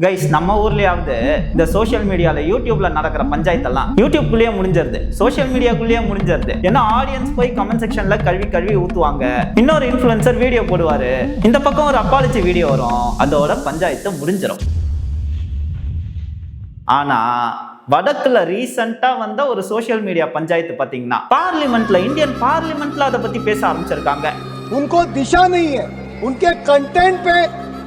Guys, நம்ம ஊர்லயாவது இந்த social மீடியால யூடியூப்ல நடக்கிற பஞ்சாயத்தெல்லாம் யூடியூப்குள்ளேயே முடிஞ்சிருது, சோஷியல் மீடியாக்குள்ளேயே முடிஞ்சிருது. ஏன்னா ஆடியன்ஸ் போய் கமெண்ட் செக்ஷன்ல கழுவி ஊத்துவாங்க. இன்னொரு இன்ஃபுளுசர் வீடியோ போடுவாரு, இந்த பக்கம் ஒரு அப்பாலஜி வீடியோ வரும், அதோட பஞ்சாயத்து முடிஞ்சிடும். ஆனா வடக்குல ரீசெண்டா வந்த ஒரு சோஷியல் மீடியா பஞ்சாயத்து பாத்தீங்கன்னா பார்லிமெண்ட்ல, இந்தியன் பார்லிமெண்ட்ல அதை பத்தி பேச ஆரம்பிச்சிருக்காங்க. उनको दिशा नहीं है, उनके कंटेंट पे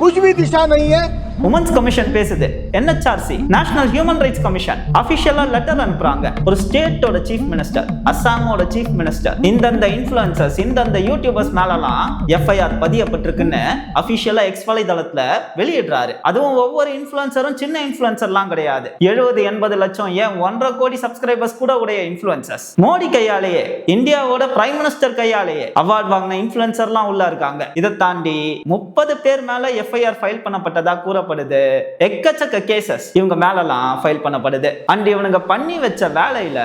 कुछ भी दिशा नहीं है. உமன்ஸ் கமிஷன் பேசுது, NHRC national human rights commission அபிஷியலா லெட்டர் அனுப்புறாங்க. ஒரு ஸ்டேட்டோட சீஃப் மினிஸ்டர், அசாமோட சீஃப் மினிஸ்டர் இந்தந்த இன்ஃப்ளூயன்சர்ஸ், இந்தந்த யூடியூபர்ஸ் மேலலாம் FIR பதியப்பட்டிருக்குன்னு அபிஷியலா எக்ஸ் வலைதளத்துல வெளியிடுறாரு. அதுவும் ஒவ்வொரு இன்ஃப்ளூயன்சரும் சின்ன இன்ஃப்ளூயன்சர்லாம் கிடையாது, 70-80 லட்சம், ஏன் 1.5 கோடி சப்ஸ்கிரைபர்ஸ் கூட உடைய இன்ஃப்ளூயன்சர்ஸ். மோடி கையாலேயே, இந்தியாவோட பிரைம் மினிஸ்டர் கையாலேயே அவார்ட் வாங்கின இன்ஃப்ளூயன்சர்லாம் உள்ள இருக்காங்க. இதை தாண்டி 30 பேர் மேல FIR ஃபைல் பண்ணப்பட்டதா கூறப்படுது. எக்கச்சக்க கேசஸ் இவங்க மேலலாம் ஃபைல் பண்ணப்படுது. அண்ட் இவனுங்க பண்ணி வச்ச வேலையில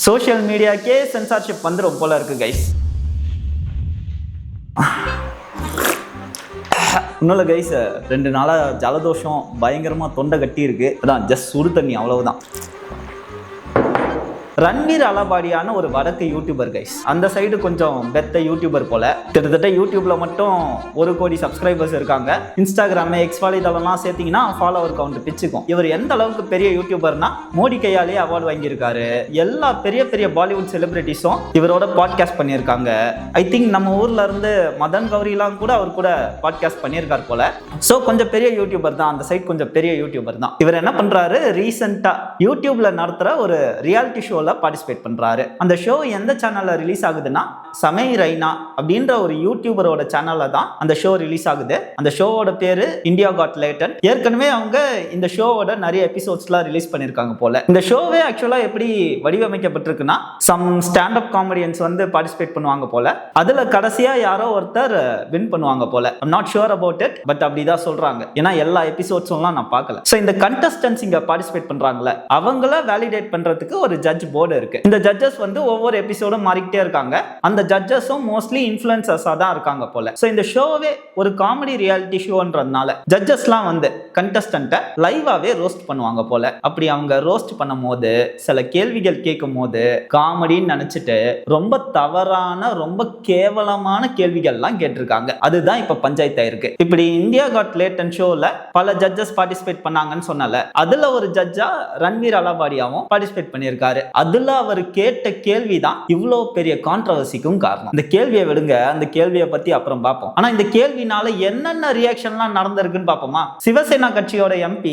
சோஷியல் மீடியாக்கே சென்சார்ஷிப் வந்துரும் போல இருக்கு கைஸ். இன்னொரு கைஸ், 2 நாளா ஜலதோஷம் பயங்கரமா தொண்டை கட்டி இருக்கு. அதான் ஜஸ்ட் சுடு தண்ணி, அவ்வளவுதான். ரன்வீர் அலபாடியான ஒரு வடக்கு யூடியூபர் கைஸ். அந்த சைடு கொஞ்சம் பெத்த யூடியூபர் போல. கிட்டத்தட்ட யூடியூப்ல மட்டும் 1 கோடி சப்ஸ்கிரைபர்ஸ் இருக்காங்க. இன்ஸ்டாகிராம், எக்ஸ் வலைதளம்லாம் சேர்த்தீங்கன்னா ஃபாலோவர் கவுண்ட் பிச்சுக்கும். இவர் எந்த அளவுக்கு பெரிய யூடியூபர்னா மோடி கையாலே அவார்டு வாங்கியிருக்காரு. எல்லா பெரிய பெரிய பாலிவுட் செலிபிரிட்டிஸும் இவரோட பாட்காஸ்ட் பண்ணியிருக்காங்க. ஐ திங்க் நம்ம ஊர்ல இருந்து மதன் கௌரிலாம் கூட அவர் கூட பாட்காஸ்ட் பண்ணியிருக்காரு போல. ஸோ கொஞ்சம் பெரிய யூடியூபர் தான், அந்த சைட் கொஞ்சம் பெரிய யூடியூபர் தான். இவர் என்ன பண்றாரு, ரீசெண்டா யூடியூப்ல நடத்துற ஒரு ரியாலிட்டி ஷோ பார்ட்டிசிபேட் பண்றாரு. அந்த ஷோ எந்த சேனல்ல ரிலீஸ் ஆகுதுன்னா சமை ரைனா அப்படின்ற ஒரு யூடியூபரோட சேனல்ல தான் அந்த ஷோ ரிலீஸ் ஆகுது. அந்த ஷோவோட பேரு இந்தியா காட் லேட்டன்ட். ஏற்கனவே அவங்க இந்த ஷோவோட நிறைய எபிசோட்ஸ்லாம் ரிலீஸ் பண்ணிருக்காங்க போல. இந்த ஷோவே ஆக்சுவலா எப்படி வடிவமைக்கப்பட்டிருக்குன்னா, சம் ஸ்டாண்ட் அப் காமெடியன்ஸ் வந்து பார்ட்டிசிபேட் பண்ணுவாங்க போல. அதுல கடைசியா யாரோ ஒருத்தர் வின் பண்ணுவாங்க போல. I'm not sure about it, but அப்படிதான் சொல்றாங்க. ஏன்னா எல்லா எபிசோட்ஸும் நான் பார்க்கல. ஸோ இந்த கண்டஸ்டன்ஸ் இங்க பார்ட்டிசிபேட் பண்றாங்கல்ல, அவங்கள வேலிடேட் பண்றதுக்கு ஒரு ஜட்ஜ் போர்டு இருக்கு. இந்த ஜட்ஜஸ் வந்து ஒவ்வொரு எபிசோடும் மாறிக்கிட்டே இருக்காங்க. அந்த ஜட்ஜஸும் மோஸ்ட்லி இன்ஃப்ளூயன்சர்ஸா தான் இருக்காங்க போல. சோ இந்த ஷோவே ஒரு காமெடி ரியாலிட்டி ஷோன்றதுனால ஜட்ஜஸ்லாம் வந்து கண்டஸ்டன்ட்டை லைவாவே ரோஸ்ட் பண்ணுவாங்க போல. அப்படி அவங்க ரோஸ்ட் பண்ணும்போது சில கேள்விகள் கேட்கும் போது காமெடின்னு நினைச்சிட்டு ரொம்ப தவறான, ரொம்ப கேவலமான கேள்விகள்லாம் கேட்டிருக்காங்க. அதுதான் இப்ப பஞ்சாயத்து ஆயிருக்கு. இப்படி இந்தியா காட் லேட்டன்ட் ஷோல பல ஜட்ஜஸ் பார்ட்டிசிபேட் பண்ணாங்கன்னு சொன்னால, அதுல ஒரு ஜட்ஜா ரன்வீர் அலபாடியாவும் பார்ட்டிசிபேட் பண்ணியிருக்காரு. அதுல அவர் கேட்ட கேள்விதான் இவ்வளவு பெரிய கான்ட்ரோவர்சிக்கும் காரணம். இந்த கேள்வியை விடுங்க, அந்த கேள்வியை பத்தி அப்புறம் பார்ப்போம். ஆனா இந்த கேள்வினால என்னென்ன ரியாக்ஷன்லாம் நடந்திருக்குன்னு பார்ப்போமா. சிவசேனா கட்சியோட MP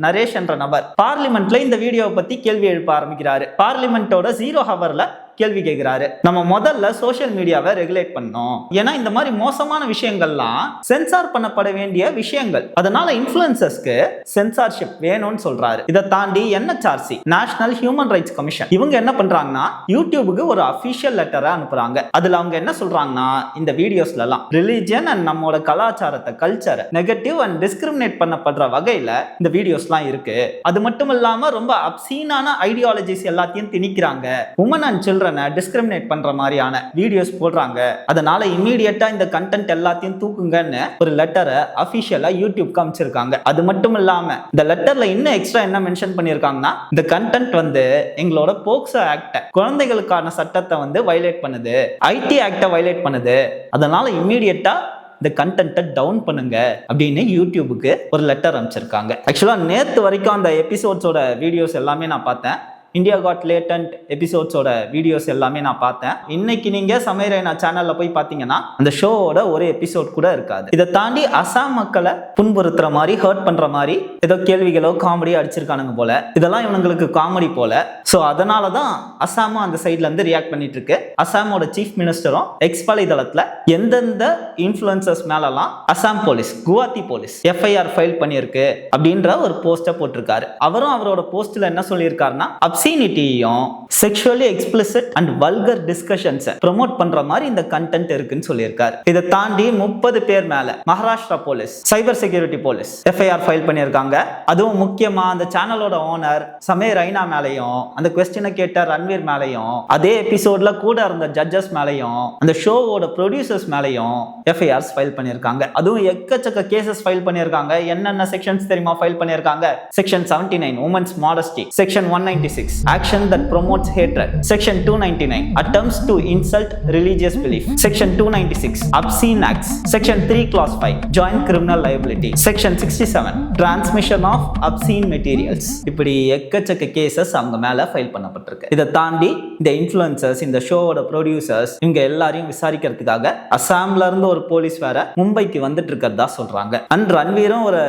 நரேஷ் என்ற நபர் பார்லிமெண்ட்ல இந்த வீடியோவை பத்தி கேள்வி எழுப்ப ஆரம்பிக்கிறாரு. பார்லிமெண்டோட 0 ஹவர்ல கேள்வி கேட்கிறாரு. நம்ம முதல்ல சோஷியல் மீடியாவை ரெகுலேட் பண்ணோம். ஏன்னா இந்த மாதிரி மோசமான விஷயங்கள்லாம் சென்சார் பண்ணப்பட வேண்டிய விஷயங்கள். அதனால இன்ஃப்ளூயன்சர்ஸ்க்கு சென்சார்ஷிப் வேணும்னு சொல்றாரு. இதை தாண்டி NHRC national human rights commission இவங்க என்ன பண்றாங்கன்னா, யூடியூபுக்கு ஒரு அபிஷியல் லெட்டரை அனுப்புறாங்க. அதுல அவங்க என்ன சொல்றாங்கன்னா, இந்த வீடியோஸ்ல எல்லாம் ரிலிஜியன் அண்ட் நம்மளோட கலாச்சாரத்தை, கல்ச்சரை நெகட்டிவ் அண்ட் டிஸ்கிரிமினேட் பண்ணப்படுற வகையில இந்த வீடியோஸ்லாம் இருக்கு. அது மட்டும் இல்லாம ரொம்ப அப்சீனான ஐடியாலஜிஸ் எல்லாத்தையும் திணிக்கிறாங்க. உமன் அண்ட் சில்ட்ரன் டிஸ்கிரிமினேட் பண்ற மாதிரியான வீடியோஸ் போடுறாங்க. அதனால இமீடியட்டா இந்த கண்டென்ட் எல்லாத்தையும் தூக்குங்கன்னு ஒரு லெட்டரை அபிஷியலா யூடியூப் காமிச்சிருக்காங்க. அது மட்டும் இல்லாம இந்த லெட்டர்ல இன்னும் எக்ஸ்ட்ரா என்ன மென்ஷன் பண்ணிருக்காங்கன்னா, இந்த கண்டென்ட் வந்து எங்களோட போக்சோ ஆக்ட், குழந்தைகளுக்கான சட்டத்தை வந்து வயலேட் பண்ணுது, IT ஆக்டை வயலேட் பண்ணுது. அதனால இமீடியட்டா இந்த கண்டென்ட்டை டவுன் பண்ணுங்க அப்படின்னு யூடியூபுக்கு ஒரு லெட்டர் அனுப்பிச்சிருக்காங்க. ஆக்சுவலா நேத்து வரைக்கும் அந்த எபிசோட்ஸோட வீடியோஸ் எல்லாமே நான் பார்த்தேன். இந்தியா காட் லேட்டன்ட் எபிசோட்ஸோட வீடியோஸ் எல்லாமே நான் பார்த்தேன். இன்னைக்கு நீங்க சமையல் சேனல்ல போய் பார்த்தீங்கன்னா அந்த ஷோவோட ஒரு எபிசோட் கூட இருக்காது. இதை தாண்டி அசாம் மக்களை புண்புறுத்துற மாதிரி, ஹர்ட் பண்ற மாதிரி ஏதோ கேள்விகளோ காமெடியோ அடிச்சிருக்கானுங்க போல. இதெல்லாம் இவங்களுக்கு காமெடி போல. ஸோ அதனால தான் அசாமும் அந்த சைட்ல இருந்து ரியாக்ட் பண்ணிட்டு இருக்கு. அசாமோட சீஃப் மினிஸ்டரும் எக்ஸ் வலைதளத்துல எந்தெந்த இன்ஃப்ளூயன்சர்ஸ் மேலலாம் Assam police, Guwahati police FIR file பண்ணியிருக்கு அப்படின்ற ஒரு போஸ்டை போட்டிருக்காரு. அவரும் அவரோட போஸ்ட்ல என்ன சொல்லியிருக்காருன்னா, அப்சீனிட்டியும் செக்ஷுவலி எக்ஸ்பிளிசிட் அண்ட் வல்கர் டிஸ்கஷன்ஸை ப்ரொமோட் பண்ற மாதிரி இந்த கண்டென்ட் இருக்குன்னு சொல்லியிருக்காரு. இதை தாண்டி 30 பேர் மேல Maharashtra police, cyber security police FIR file பண்ணியிருக்காங்க. அதுவும் முக்கியமா அந்த சேனலோட ஓனர் சமே ரைனா மேலையும், அந்த கொஸ்டினை கேட்ட ரன்வீர் மேலையும், அதே எபிசோட்ல கூட இருந்த ஜட்ஜஸ் மேலையும், அந்த ஷோவோட ப்ரொடியூசர்ஸ் மேலையும் எஃப்ஐஆர்ஸ் ஃபைல் பண்ணியிருக்காங்க. அதுவும் எக்கச்சக்க கேசஸ் ஃபைல் பண்ணியிருக்காங்க. என்னென்ன செக்ஷன்ஸ் தெரியுமா ஃபைல் பண்ணியிருக்காங்க? Section 79 women's modesty, section 196 action that promotes hatred, section 299 attempts to insult religious belief, section 296 obscene acts, section 3 clause 5 joint criminal liability, section 67 transmission of obscene materials. இப்படி எக்கச்சக்க cases அவங்க மேல file பண்ணப்பட்டிருக்கு. இதை தாண்டி இந்த இன்ஃப்ளூயன்சர்ஸ், இந்த ஷோவோட ப்ரொடியூசர்ஸ், இவங்க எல்லாரையும் விசாரிக்கிறதுக்காக அசாம்ல இருந்து ஒரு போலீஸ் வேற மும்பைக்கு வந்துட்டு இருக்கிறதா சொல்றாங்க. அண்ட் ரன்வீரும் ஒரு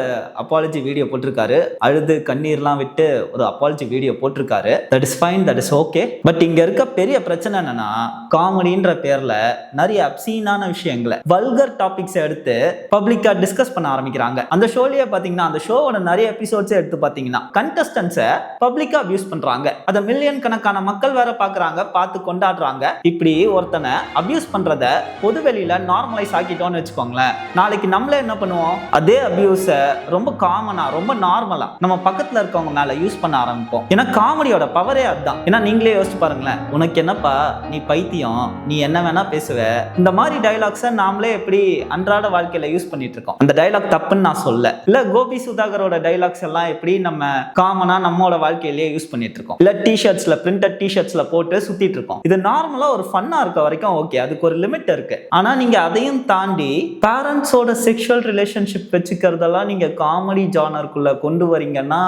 அப்பாலஜி வீடியோ போட்டிருக்காரு. அழுது கண்ணீர்லாம் விட்டு ஒரு அப்பாலஜி வீடியோ போட்டிருக்காரு. That is fine, that is okay. But இங்க இருக்க பெரிய பிரச்சனை என்னன்னா, காமெடின்ற பேர்ல நிறைய அப்சீனான விஷயங்களை, வல்கர் டாபிக்ஸ் எடுத்து பப்ளிக்கா டிஸ்கஸ் பண்ண ஆரம்பிக்கிறாங்க. அந்த ஷோலயே பாத்தீங்கன்னா, அந்த ஷோவோட நிறைய எபிசோட்ஸ் எடுத்து பாத்தீங்கன்னா கண்டஸ்டன்ஸை பப்ளிக்கா அபியூஸ் பண்றாங்க. அதை மில்லியன் கணக்கான மக்கள் வேற பாக்குறாங்க, பார்த்து கொண்டாடுறாங்க. இப்படி ஒருத்தனை அபியூஸ் பண்றத பொதுவெளியில நார்மலைஸ் ஆக்கிட்டோம்னு வச்சுக்கோங்களேன், நாளைக்கு நம்மளே என்ன பண்ணுவோம், அதே அபியூஸை ரொம்ப காமனா, ரொம்ப நார்மலா நம்ம பக்கத்துல இருக்கவங்க மேல யூஸ் பண்ண ஆரம்பிப்போம். ஏன்னா காமெடியோட பவரே அதுதான். ஏன்னா நீங்களே யோசிச்சு பாருங்களேன், உனக்கு என்னப்பா, நீ பைத்தியம், நீ என்ன வேணா பேசுவ, இந்த மாதிரி டைலாக்ஸை நாமளே எப்படி அன்றாட வாழ்க்கையில யூஸ் பண்ணிட்டு இருக்கோம். அந்த டைலாக் தப்புன்னு நான் சொல்ல, இல்ல கோபி சுதாகரோட டைலாக்ஸ் எல்லாம் எப்படி நம்ம காமனா நம்மளோட வாழ்க்கையிலேயே யூஸ் பண்ணிட்டு இருக்கோம். இல்ல டிஷர்ட்ஸ்ல, பிரிண்டட் டிஷர்ட்ஸ்ல போட்டு சுத்திட்டு இருக்கோம். இது நார்மலா ஒரு ஃபன்னா இருக்க வரைக்கும் ஓகே, அதுக்கு ஒரு லிமிட் இருக்கு. ஆனா நீங்க அதையும் தாண்டி பேரண்ட்ஸோட செக்ஷுவல் ரிலேஷன்ஷிப் வச்சுக்கிறதெல்லாம் நீங்க காமெடி ஜானருக்குள்ள கொண்டு வரீங்கன்னா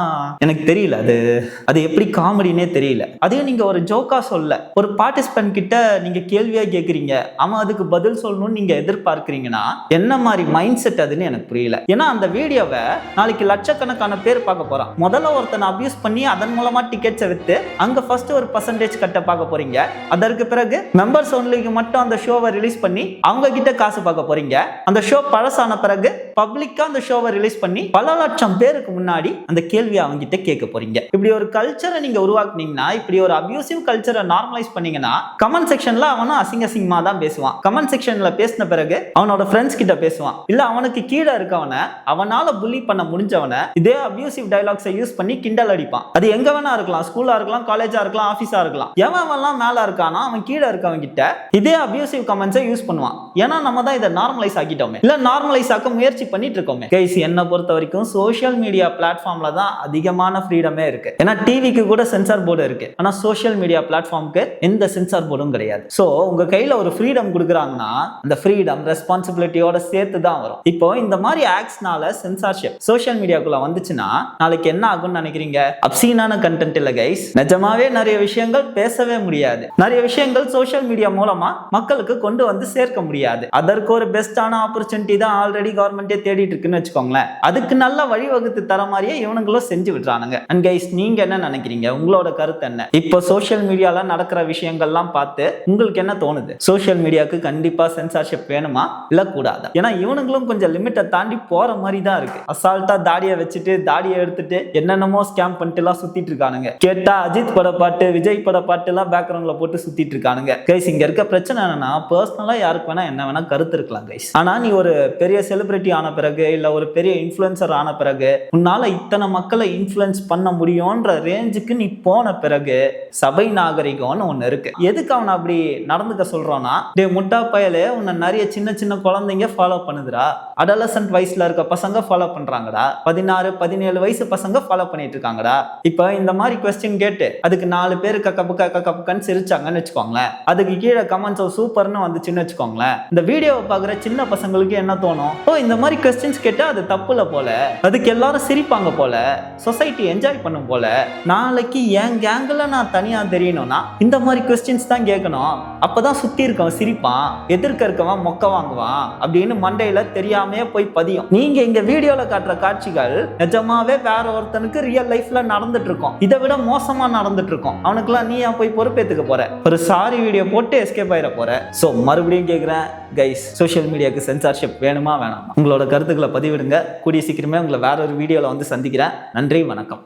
எனக்கு தெரியல, அது எப்படி காமெடினே தெரியல. அதையும் நீங்க ஒரு ஜோக்கா சொல்ல, ஒரு பார்ட்டிசிபென்ட் கிட்ட நீங்க கேள்வியா கேக்குறீங்க, அவன் அதுக்கு பதில் சொல்லணும்னு நீங்க எதிர்பார்க்கிறீங்கன்னா என்ன மாதிரி மைண்ட் செட் அதுன்னு எனக்கு புரியல. ஏன்னா அந்த வீடியோவை நாளைக்கு லட்சக்கணக்கான பேர் பார்க்க போறான். முதல்ல ஒருத்தனை அபியூஸ் பண்ணி அதன் மூலமா டிக்கெட்ஸை வித்து அங்க ஃபர்ஸ்ட் ஒரு பர்சன்டேஜ் கட்ட பார்க்க போறீங்க. அதற்கு பிறகு மெம்பர்ஸ் ஒன்லிக்கு மட்டும் அந்த ஷோவை ரிலீஸ் பண்ணி அவங்க கிட்ட காசு பார்க்க போறீங்க. அந்த ஷோ பழசான பிறகு பப்ளிக்கா அந்த ஷோவை ரிலீஸ் பண்ணி பல லட்சம் பேருக்கு முன்னாடி அந்த கேள்வியை அவங்க கிட்ட கேட்க போறீங்க. இப்படி ஒரு கல்ச்சரை நீங்க உருவாக்குனீங்கன்னா, இப்படி ஒரு அபியூசிவ் கல்ச்சரை நார்மலைஸ் பண்ணீங்கன்னா, கமெண்ட் செக்ஷன்ல அவனும் அசிங்கமா தான் பேசுவான். கமெண்ட் செக்ஷன்ல பேசின பிறகு அவனோட ஃப்ரெண்ட்ஸ் கிட்ட பேசுவான். இல்ல அவனுக்கு கீழே இருக்கவனை, அவனால புள்ளி பண்ண முடிஞ்சவனை இதே அபியூசிவ் டைலாக்ஸை யூஸ் பண்ணி கிண்டல் அடிப்பான். அது எங்க வேணா இருக்கலாம், ஸ்கூலா இருக்கலாம், காலேஜா இருக்கலாம், ஆபீஸா இருக்கலாம். எவன் மேல இருக்கானா அவன் கீழே இருக்கவன் கிட்ட இதே அபியூசிவ் கமெண்ட்ஸை யூஸ் பண்ணுவான். ஏன்னா நம்ம தான் இதை நார்மலைஸ் ஆக்கிட்டோமே, இல்ல நார்மலைஸ் ஆக்க முயற்சி பண்ணிட்டு இருக்கோமே. கைஸ், என்ன பொறுத்த வரைக்கும் சோஷியல் மீடியா பிளாட்ஃபார்ம்ல தான் அதிகமான ஃப்ரீடமே இருக்கு. ஏன்னா டிவிக்கு கூட சென்சார் போர்டு இருக்கு, ஆனா சோஷியல் மீடியா பிளாட்ஃபார்முக்கு எந்த சென்சார் போர்டும் கிடையாது. சோ உங்க கையில ஒரு ஃப்ரீடம் கொடுக்குறாங்கன்னா அந்த ஃப்ரீடம் ரெஸ்பான்சிபிலிட்டியோட சேர்த்து தான் வரும். இப்போ இந்த மாதிரி ஆக்ட்ஸ்னால சென்சார்ஷிப் சோஷியல் மீடியாக்குள்ள வந்துச்சுன்னா நாளைக்கு என்ன ஆகும்னு நினைக்கிறீங்க? அப்சீனான கண்டென்ட் இல்ல கைஸ், நிஜமாவே நிறைய விஷயங்கள் பேசவே முடியாது. நிறைய விஷயங்கள் சோஷியல் மீடியா மூலமா மக்களுக்கு கொண்டு வந்து சேர்க்க முடியாது. அதற்கு ஒரு பெஸ்டான ஆப்பர்ச்சுனிட்டி தான் ஆல்ரெடி கவர்மெண்டே தேடிட்டு இருக்குன்னு வச்சுக்கோங்களேன். அதுக்கு நல்ல வழிவகுத்து தர மாதிரியே இவனுங்களும் செஞ்சு விட்டுறானுங்க. அண்ட் கைஸ், நீங்க என்ன நினைக்கிறீங்க? உங்களோட கருத்து என்ன? இப்போ சோஷியல் மீடியால நடக்கிற விஷயங்கள்லாம் பார்த்து உங்களுக்கு என்ன தோணுது? சோஷியல் மீடியாவுக்கு கண்டிப்பா சென்சார்ஷிப் வேணுமா இல்ல கூடாதா? ஏன்னா இவனுங்களும் கொஞ்சம் லிமிட்டை தாண்டி போற மாதிரி தான் இருக்கு. அசால்ட்டா தாடியை வச்சுட்டு, தாடியை எடுத்துட்டு என்னென்னமோ ஸ்கேம் பண்ணிட்டு எல்லாம் சுத்திட்டு இருக்கானுங்க. கேட்டா அஜித் பட பாட்டு, விஜய் பட பாட்டு எல்லாம் பேக்ரவுண்ட்ல போட்டு சுத்திட்டு இருக்கானுங்க. கைஸ், இங்க இருக்க பிரச்சனை என்னன்னா, பர்சனலா யாருக்கு வேணா என்ன வேணா கருத்து இருக்கலாம் கைஸ். ஆனா நீ ஒரு பெரிய செலிபிரிட்டி ஆன பிறகு, இல்ல ஒரு பெரிய இன்ஃப்ளூயன்சர் ஆன பிறகு, உன்னால இத்தனை மக்களை இன்ஃப்ளூயன்ஸ் பண்ண முடியும்ன்ற ரேஞ்சுக்கு நீ போன பிறகு சபை நாகரிகம்னு ஒண்ணு இருக்கு. எதுக்கு அவனை அப்படி நடந்துக்க சொல்றோம்னா, டே முட்டா பயலே, உன்னை நிறைய சின்ன சின்ன குழந்தைங்க ஃபாலோ பண்ணுதுடா, அடலசன்ட் வயசுல இருக்க பசங்க ஃபாலோ பண்றாங்கடா, 16, 17 வயசு பசங்க ஃபாலோ பண்ணிட்டு இருக்காங்கடா. இப்ப இந்த மாதிரி கொஸ்டின் கேட்டு அதுக்கு 4 பேர் கக்கப்புக்கன்னு சிரிச்சாங்கன்னு வச்சுக்கோங்களேன், அதுக்கு கீழே கமெண்ட்ஸ் சூப்பர்னு வந்துச்சுன்னு வச்சுக்கோங்களேன், இந்த வீடியோவை பாக்குற சின்ன பசங்களுக்கு என்ன தோணும்? ஓ, இந்த மாதிரி கொஸ்டின்ஸ் கேட்டா அது தப்புல போல, அதுக்கு எல்லாரும் சிரிப்பாங்க போல, சொசைட்டி என்ஜாய் பண்ணும் போல, நாளைக்கு என் கேங்கில் நான் தனியா தெரியணும்னா இந்த மாதிரி கொஸ்டின்ஸ் தான் கேட்கணும், அப்பதான் சுத்தி இருக்கவன் சிரிப்பான், எதிர்க்க இருக்கவன் மொக்க வாங்குவான் அப்படின்னு மண்டையில தெரியாமையே போய் பதியும். நீங்க இங்க வீடியோல காட்டுற காட்சிகள் நிஜமாவே வேற ஒருத்தனுக்கு ரியல் லைஃப்ல நடந்துட்டு இருக்கும், இதை விட மோசமா நடந்துட்டு இருக்கும். அவனுக்குலாம் நீ ஏன் போய் பொறுப்பேத்துக்க போற? ஒரு சாரி வீடியோ போட்டு எஸ்கேப் ஆயிட போற. சோ மறுபடியும் கேட்கிறேன் கைஸ், சோஷியல் மீடியாவுக்கு சென்சார்ஷிப் வேணுமா வேணாமா? உங்களோட கருத்துக்களை பதிவிடுங்க. கூடிய சீக்கிரமே உங்களை வேற ஒரு வீடியோல வந்து சந்திக்கிறேன். நன்றி, வணக்கம்.